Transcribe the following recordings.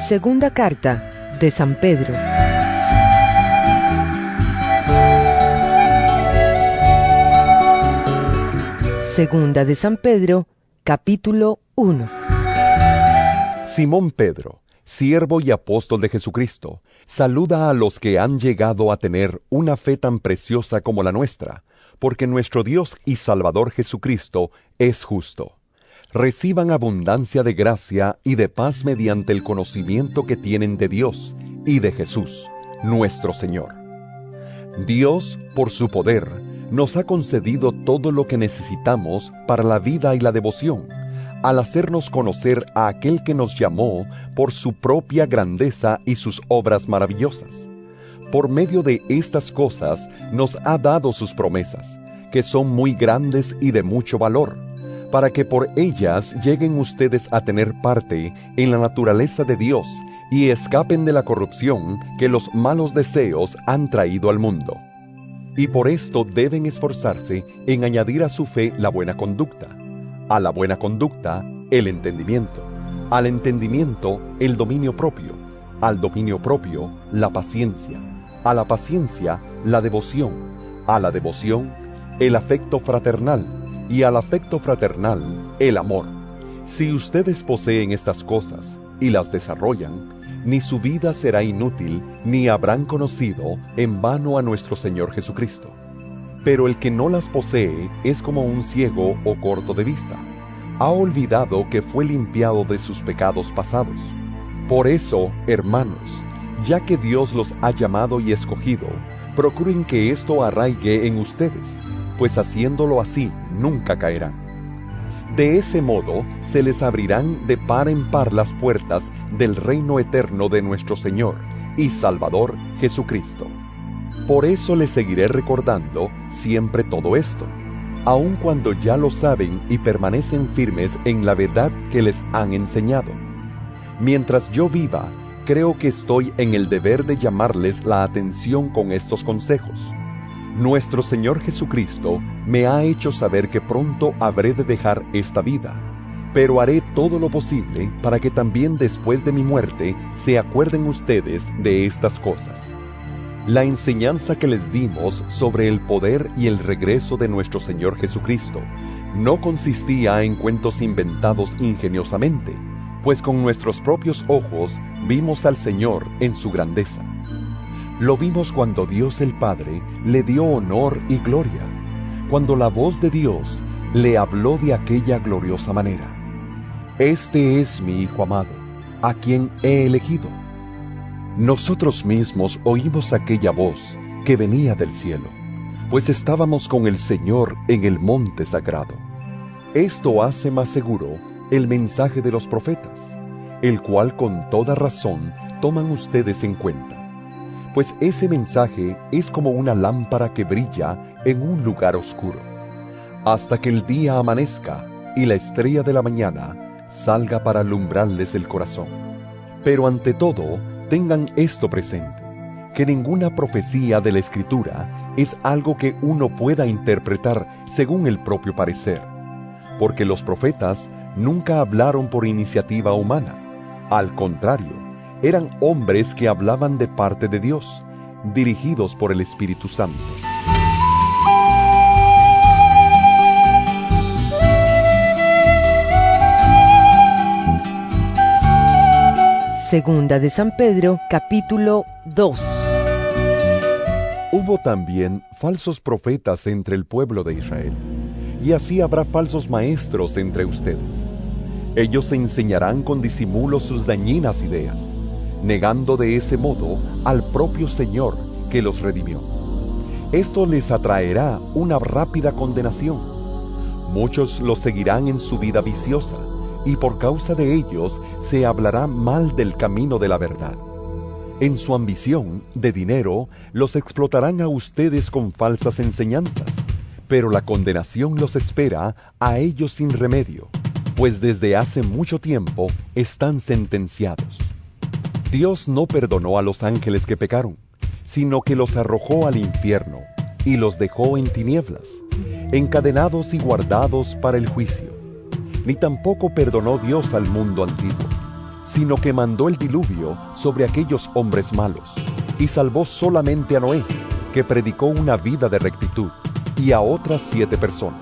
Segunda carta de San Pedro. Segunda de San Pedro, capítulo 1. Simón Pedro, siervo y apóstol de Jesucristo, saluda a los que han llegado a tener una fe tan preciosa como la nuestra, porque nuestro Dios y Salvador Jesucristo es justo. Reciban abundancia de gracia y de paz mediante el conocimiento que tienen de Dios y de Jesús, nuestro Señor. Dios, por su poder, nos ha concedido todo lo que necesitamos para la vida y la devoción, al hacernos conocer a aquel que nos llamó por su propia grandeza y sus obras maravillosas. Por medio de estas cosas nos ha dado sus promesas, que son muy grandes y de mucho valor, para que por ellas lleguen ustedes a tener parte en la naturaleza de Dios y escapen de la corrupción que los malos deseos han traído al mundo. Y por esto deben esforzarse en añadir a su fe la buena conducta, a la buena conducta el entendimiento, al entendimiento el dominio propio, al dominio propio la paciencia, a la paciencia la devoción, a la devoción el afecto fraternal y al afecto fraternal el amor. Si ustedes poseen estas cosas y las desarrollan, ni su vida será inútil, ni habrán conocido en vano a nuestro Señor Jesucristo. Pero el que no las posee es como un ciego o corto de vista. Ha olvidado que fue limpiado de sus pecados pasados. Por eso, hermanos, ya que Dios los ha llamado y escogido, procuren que esto arraigue en ustedes, pues haciéndolo así nunca caerán. De ese modo se les abrirán de par en par las puertas del reino eterno de nuestro Señor y Salvador Jesucristo. Por eso les seguiré recordando siempre todo esto, aun cuando ya lo saben y permanecen firmes en la verdad que les han enseñado. Mientras yo viva, creo que estoy en el deber de llamarles la atención con estos consejos. Nuestro Señor Jesucristo me ha hecho saber que pronto habré de dejar esta vida, pero haré todo lo posible para que también después de mi muerte se acuerden ustedes de estas cosas. La enseñanza que les dimos sobre el poder y el regreso de nuestro Señor Jesucristo no consistía en cuentos inventados ingeniosamente, pues con nuestros propios ojos vimos al Señor en su grandeza. Lo vimos cuando Dios el Padre le dio honor y gloria, cuando la voz de Dios le habló de aquella gloriosa manera: Este es mi Hijo amado, a quien he elegido. Nosotros mismos oímos aquella voz que venía del cielo, pues estábamos con el Señor en el monte sagrado. Esto hace más seguro el mensaje de los profetas, el cual con toda razón toman ustedes en cuenta. Pues ese mensaje es como una lámpara que brilla en un lugar oscuro, hasta que el día amanezca y la estrella de la mañana salga para alumbrarles el corazón. Pero ante todo, tengan esto presente, que ninguna profecía de la Escritura es algo que uno pueda interpretar según el propio parecer, porque los profetas nunca hablaron por iniciativa humana. Al contrario, eran hombres que hablaban de parte de Dios, dirigidos por el Espíritu Santo. Segunda de San Pedro, capítulo 2. Hubo también falsos profetas entre el pueblo de Israel, y así habrá falsos maestros entre ustedes. Ellos enseñarán con disimulo sus dañinas ideas, negando de ese modo al propio Señor que los redimió. Esto les atraerá una rápida condenación. Muchos los seguirán en su vida viciosa, y por causa de ellos se hablará mal del camino de la verdad. En su ambición de dinero, los explotarán a ustedes con falsas enseñanzas, pero la condenación los espera a ellos sin remedio, pues desde hace mucho tiempo están sentenciados. Dios no perdonó a los ángeles que pecaron, sino que los arrojó al infierno y los dejó en tinieblas, encadenados y guardados para el juicio. Ni tampoco perdonó Dios al mundo antiguo, sino que mandó el diluvio sobre aquellos hombres malos, y salvó solamente a Noé, que predicó una vida de rectitud, y a otras 7 personas.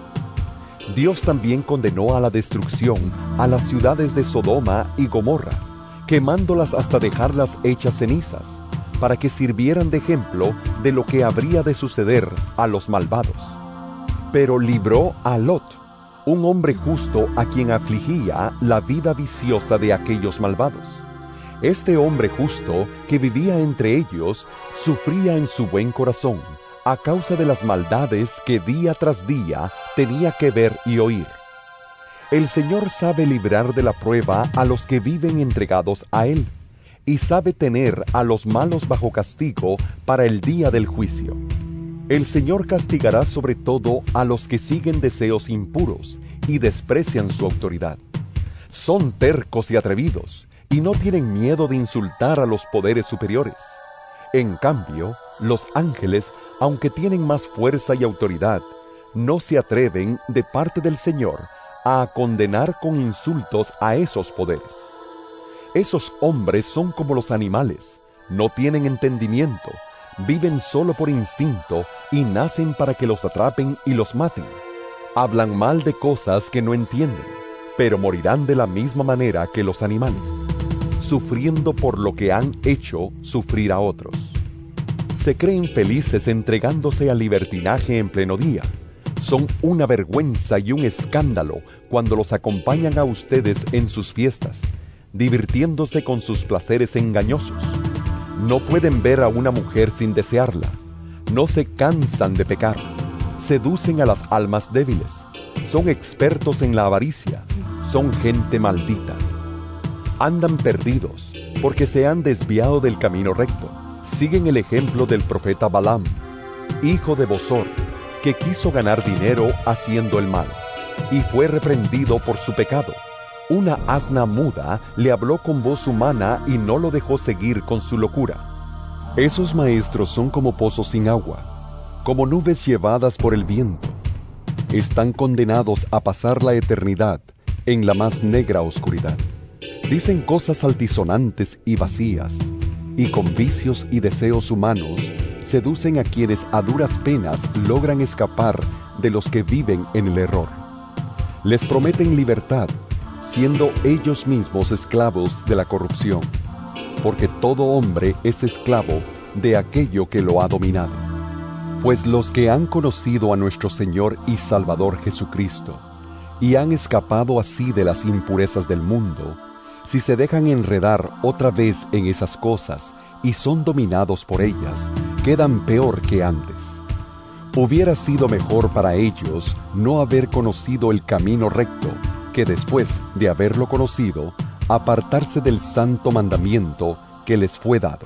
Dios también condenó a la destrucción a las ciudades de Sodoma y Gomorra, quemándolas hasta dejarlas hechas cenizas, para que sirvieran de ejemplo de lo que habría de suceder a los malvados. Pero libró a Lot, un hombre justo a quien afligía la vida viciosa de aquellos malvados. Este hombre justo, que vivía entre ellos, sufría en su buen corazón a causa de las maldades que día tras día tenía que ver y oír. El Señor sabe librar de la prueba a los que viven entregados a Él, y sabe tener a los malos bajo castigo para el día del juicio. El Señor castigará sobre todo a los que siguen deseos impuros y desprecian su autoridad. Son tercos y atrevidos, y no tienen miedo de insultar a los poderes superiores. En cambio, los ángeles, aunque tienen más fuerza y autoridad, no se atreven de parte del Señor a condenar con insultos a esos poderes. Esos hombres son como los animales, no tienen entendimiento, viven solo por instinto y nacen para que los atrapen y los maten. Hablan mal de cosas que no entienden, pero morirán de la misma manera que los animales, sufriendo por lo que han hecho sufrir a otros. Se creen felices entregándose al libertinaje en pleno día. Son una vergüenza y un escándalo cuando los acompañan a ustedes en sus fiestas, divirtiéndose con sus placeres engañosos. No pueden ver a una mujer sin desearla. No se cansan de pecar. Seducen a las almas débiles. Son expertos en la avaricia. Son gente maldita. Andan perdidos porque se han desviado del camino recto. Siguen el ejemplo del profeta Balaam, hijo de Bosor, que quiso ganar dinero haciendo el mal, y fue reprendido por su pecado. Una asna muda le habló con voz humana y no lo dejó seguir con su locura. Esos maestros son como pozos sin agua, como nubes llevadas por el viento. Están condenados a pasar la eternidad en la más negra oscuridad. Dicen cosas altisonantes y vacías, y con vicios y deseos humanos seducen a quienes a duras penas logran escapar de los que viven en el error. Les prometen libertad, siendo ellos mismos esclavos de la corrupción, porque todo hombre es esclavo de aquello que lo ha dominado. Pues los que han conocido a nuestro Señor y Salvador Jesucristo, y han escapado así de las impurezas del mundo, si se dejan enredar otra vez en esas cosas y son dominados por ellas, quedan peor que antes. Hubiera sido mejor para ellos no haber conocido el camino recto, que después de haberlo conocido, apartarse del santo mandamiento que les fue dado.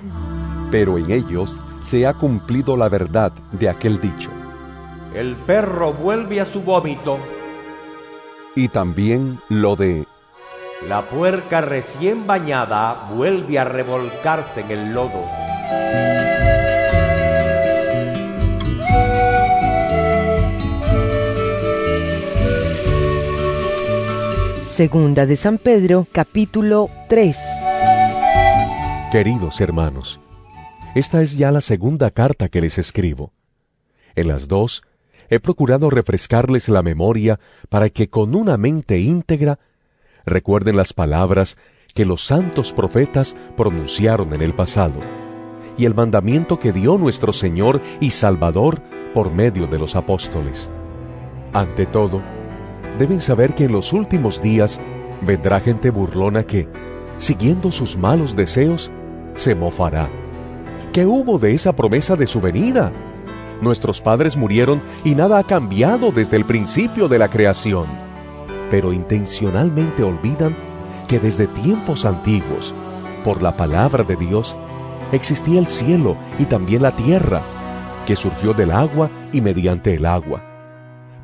Pero en ellos se ha cumplido la verdad de aquel dicho: el perro vuelve a su vómito. Y también lo de: la puerca recién bañada vuelve a revolcarse en el lodo. Segunda de San Pedro, capítulo 3. Queridos hermanos, esta es ya la segunda carta que les escribo. En las dos, he procurado refrescarles la memoria para que con una mente íntegra recuerden las palabras que los santos profetas pronunciaron en el pasado, y el mandamiento que dio nuestro Señor y Salvador por medio de los apóstoles. Ante todo, deben saber que en los últimos días vendrá gente burlona que, siguiendo sus malos deseos, se mofará. ¿Qué hubo de esa promesa de su venida? Nuestros padres murieron y nada ha cambiado desde el principio de la creación. Pero intencionalmente olvidan que desde tiempos antiguos, por la palabra de Dios, existía el cielo y también la tierra, que surgió del agua y mediante el agua.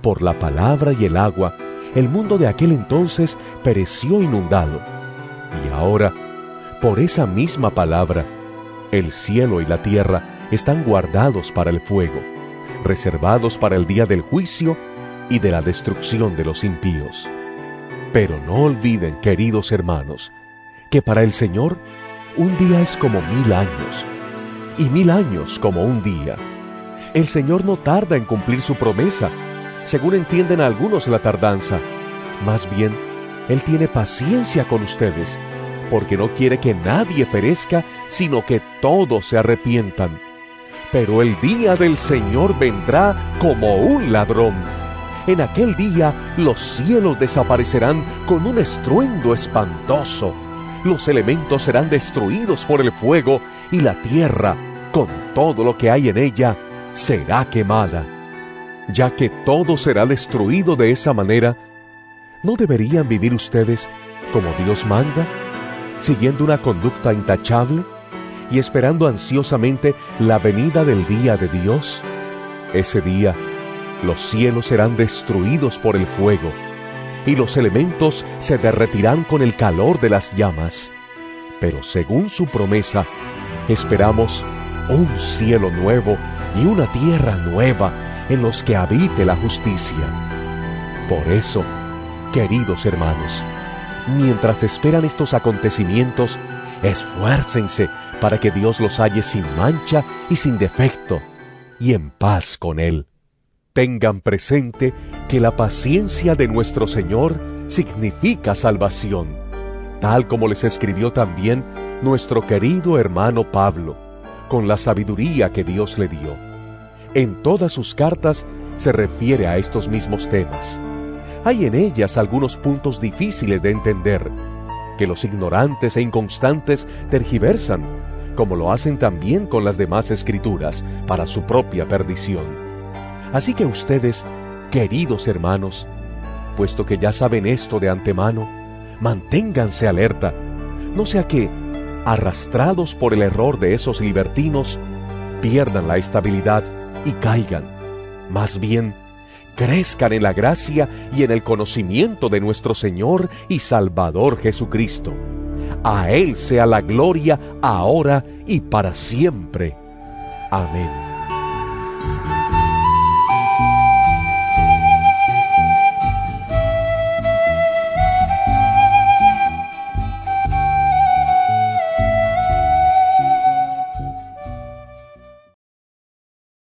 Por la palabra y el agua, el mundo de aquel entonces pereció inundado. Y ahora, por esa misma palabra, el cielo y la tierra están guardados para el fuego, reservados para el día del juicio y de la destrucción de los impíos. Pero no olviden, queridos hermanos, que para el Señor un día es como 1000 años, y 1000 años como un día. El Señor no tarda en cumplir su promesa, según entienden algunos la tardanza. Más bien, Él tiene paciencia con ustedes, porque no quiere que nadie perezca, sino que todos se arrepientan. Pero el día del Señor vendrá como un ladrón. En aquel día los cielos desaparecerán con un estruendo espantoso. Los elementos serán destruidos por el fuego y la tierra, con todo lo que hay en ella, será quemada. Ya que todo será destruido de esa manera, ¿no deberían vivir ustedes como Dios manda, siguiendo una conducta intachable y esperando ansiosamente la venida del día de Dios? Ese día, los cielos serán destruidos por el fuego, y los elementos se derretirán con el calor de las llamas. Pero según su promesa, esperamos un cielo nuevo y una tierra nueva en los que habite la justicia. Por eso, queridos hermanos, mientras esperan estos acontecimientos, esfuércense para que Dios los halle sin mancha y sin defecto, y en paz con Él. Tengan presente que la paciencia de nuestro Señor significa salvación, tal como les escribió también nuestro querido hermano Pablo, con la sabiduría que Dios le dio. En todas sus cartas se refiere a estos mismos temas. Hay en ellas algunos puntos difíciles de entender, que los ignorantes e inconstantes tergiversan, como lo hacen también con las demás escrituras, para su propia perdición. Así que ustedes, queridos hermanos, puesto que ya saben esto de antemano, manténganse alerta, no sea que, arrastrados por el error de esos libertinos, pierdan la estabilidad y caigan. Más bien, crezcan en la gracia y en el conocimiento de nuestro Señor y Salvador Jesucristo. A Él sea la gloria ahora y para siempre. Amén.